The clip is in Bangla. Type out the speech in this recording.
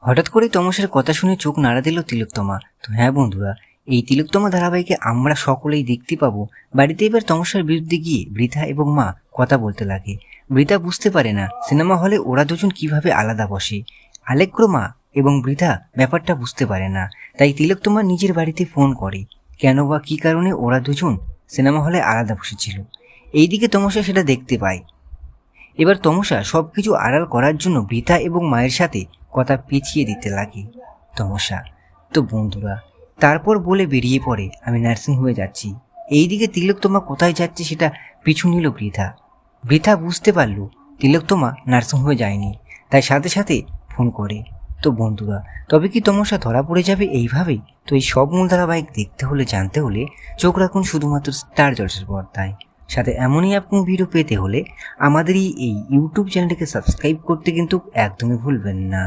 হঠাৎ করে তমসের কথা শুনে চোখ নাড়া দিল তিলোত্তমা। তো হ্যাঁ বন্ধুরা, এই তিলোত্তমা ধারাবাহিকে আমরা সকলেই দেখতে পাবো বাড়িতে এবার তমসার বিরুদ্ধে গিয়ে বৃথা এবং মা কথা বলতে লাগে। বৃথা বুঝতে পারে না সিনেমা হলে ওরা দুজন কিভাবে আলাদা বসে। আলেক্র মা এবং বৃথা ব্যাপারটা বুঝতে পারে না, তাই তিলোত্তমা নিজের বাড়িতে ফোন করে কেন বা কী কারণে ওরা দুজন সিনেমা হলে আলাদা বসেছিল। এইদিকে তমসা সেটা দেখতে পায়। এবার তমসা সবকিছু আড়াল করার জন্য বৃথা এবং মায়ের সাথে কথা পেঁচিয়ে দিতে লাগে তমসা। তো বন্ধুরা, তারপর বলে বেরিয়ে পড়ে আমি নার্সিংহোমে যাচ্ছি। এইদিকে তিলোত্তমা কোথায় যাচ্ছে সেটা পিছু নিল বৃথা। বৃথা বুঝতে পারল তিলোত্তমা নার্সিংহোমে যায়নি, তাই সাথে সাথে ফোন করে। তো বন্ধুরা, তবে কি তমসা ধরা পড়ে যাবে এইভাবেই? তো এই সব মূল ধারাবাহিক দেখতে হলে, জানতে হলে চোখ রাখুন শুধুমাত্র স্টার জলসার পর্দায়। সাথে এমনই আপনি ভিডিও পেতে হলে আমাদের এই ইউটিউব চ্যানেলটিকে সাবস্ক্রাইব করতে কিন্তু একদমই ভুলবেন না।